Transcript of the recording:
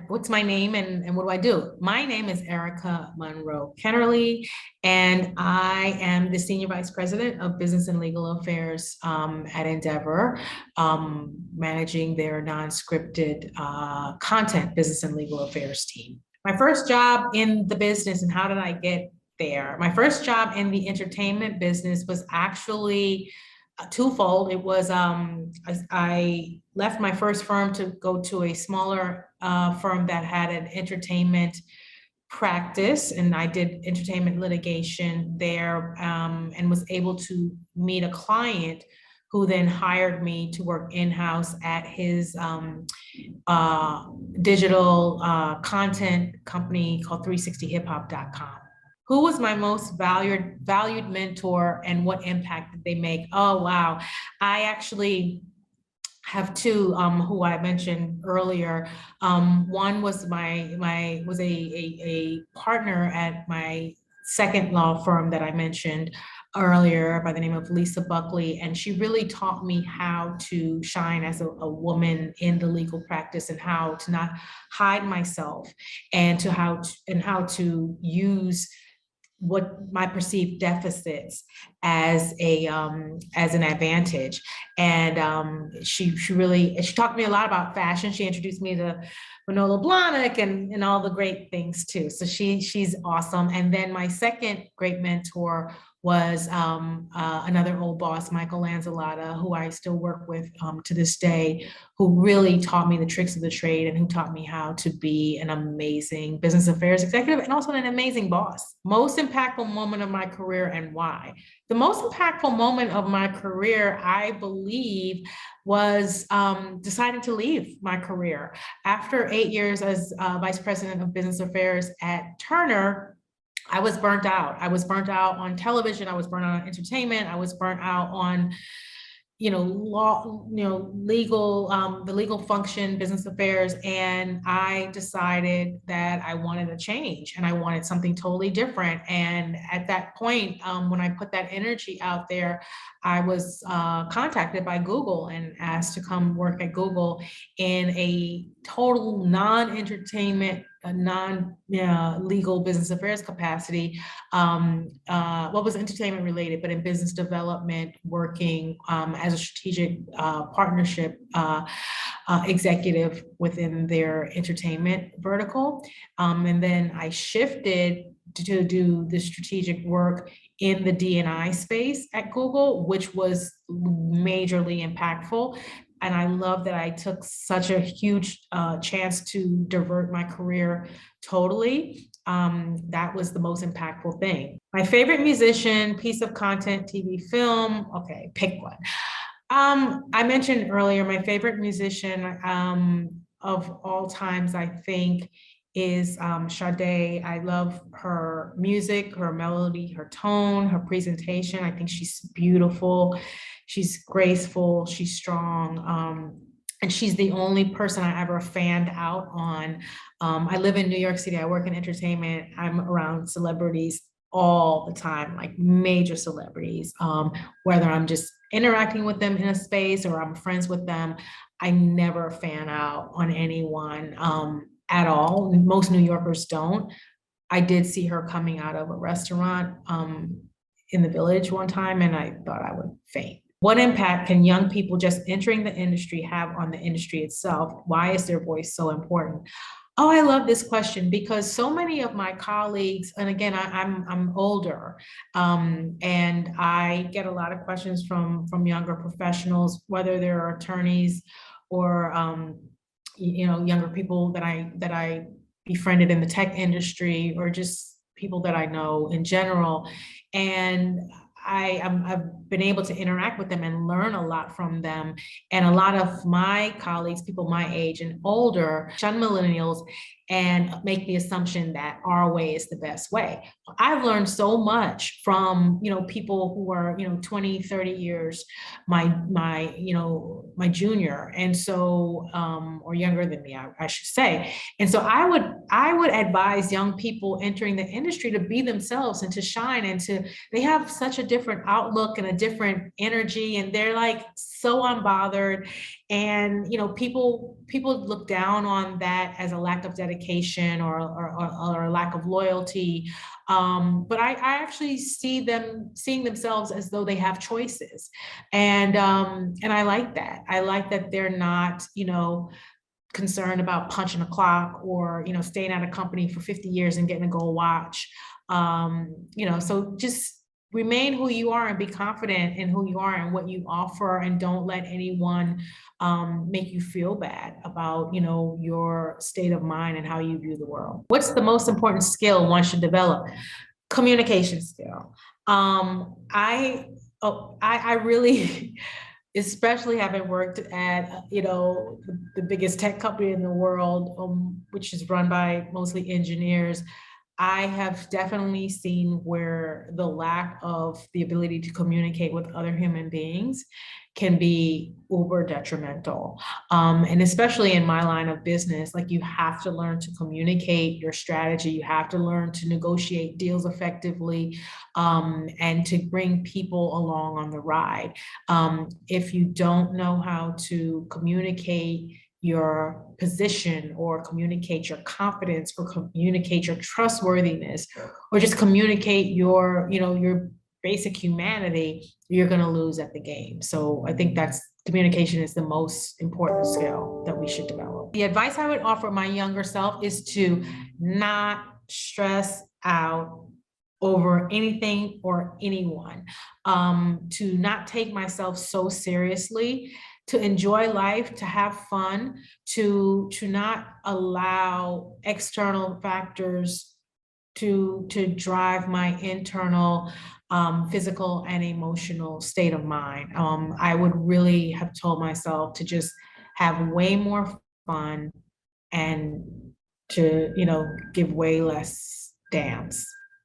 What's my name and what do I do? My name is Erika Munro Kennerly, and I am the Senior Vice President of Business and Legal Affairs at Endeavor, managing their non-scripted content business and legal affairs team. My first job in the business, and how did I get there? My first job in the entertainment business was actually twofold. It was I left my first firm to go to a smaller firm that had an entertainment practice, and I did entertainment litigation there, and was able to meet a client who then hired me to work in-house at his digital content company called 360hiphop.com. Who was my most valued mentor and what impact did they make? Oh, wow. I actually have two who I mentioned earlier. One was a partner at my second law firm that I mentioned earlier by the name of Lisa Buckley, and she really taught me how to shine as a woman in the legal practice, and how to not hide myself, and how to use what my perceived deficits as an advantage. And she taught me a lot about fashion. She introduced me to Manolo Blahnik and all the great things too. So she's awesome. And then my second great mentor was another old boss, Michael Lanzolata, who I still work with to this day, who really taught me the tricks of the trade, and who taught me how to be an amazing business affairs executive and also an amazing boss. Most impactful moment of my career and why? The most impactful moment of my career, I believe, was deciding to leave my career. After 8 years as Vice President of Business Affairs at Turner, I was burnt out. I was burnt out on television. I was burnt out on entertainment. I was burnt out on, law, legal, the legal function, business affairs. And I decided that I wanted a change and I wanted something totally different. And at that point, when I put that energy out there, I was contacted by Google and asked to come work at Google in a total non-entertainment, non-legal business affairs capacity. What was entertainment related, but in business development, working as a strategic partnership executive within their entertainment vertical. And then I shifted to do the strategic work in the D&I space at Google, which was majorly impactful. And I love that I took such a huge chance to divert my career totally. That was the most impactful thing. My favorite musician, piece of content, TV, film. Okay, pick one. I mentioned earlier, my favorite musician of all times, I think, is Sade. I love her music, her melody, her tone, her presentation. I think she's beautiful. She's graceful, she's strong. And she's the only person I ever fanned out on. I live in New York City, I work in entertainment. I'm around celebrities all the time, like major celebrities, whether I'm just interacting with them in a space or I'm friends with them. I never fan out on anyone at all. Most New Yorkers don't. I did see her coming out of a restaurant in the Village one time, and I thought I would faint. What impact can young people just entering the industry have on the industry itself? Why is their voice so important? Oh, I love this question because so many of my colleagues, and again, I'm older, and I get a lot of questions from younger professionals, whether they're attorneys or younger people that I befriended in the tech industry, or just people that I know in general. And I've been able to interact with them and learn a lot from them. And a lot of my colleagues, people my age and older, shun millennials and make the assumption that our way is the best way. I've learned so much from, people who are, 20, 30 years, my junior. And so, or younger than me, I should say. And so I would advise young people entering the industry to be themselves and to shine, and they have such a different different outlook and a different energy, and they're like so unbothered. And people look down on that as a lack of dedication or a lack of loyalty. But I actually see them seeing themselves as though they have choices, and I like that. I like that they're not concerned about punching a clock or staying at a company for 50 years and getting a gold watch. So just remain who you are and be confident in who you are and what you offer, and don't let anyone make you feel bad about your state of mind and how you view the world. What's the most important skill one should develop? Communication skill. I really especially having worked at the biggest tech company in the world, which is run by mostly engineers. I have definitely seen where the lack of the ability to communicate with other human beings can be uber detrimental. And especially in my line of business, like, you have to learn to communicate your strategy. You have to learn to negotiate deals effectively, and to bring people along on the ride. If you don't know how to communicate your position, or communicate your confidence, or communicate your trustworthiness, or just communicate your basic humanity, you're going to lose at the game. So I think communication is the most important skill that we should develop. The advice I would offer my younger self is to not stress out over anything or anyone, to not take myself so seriously, to enjoy life, to have fun, to not allow external factors to drive my internal physical and emotional state of mind. I would really have told myself to just have way more fun, and to give way less damns.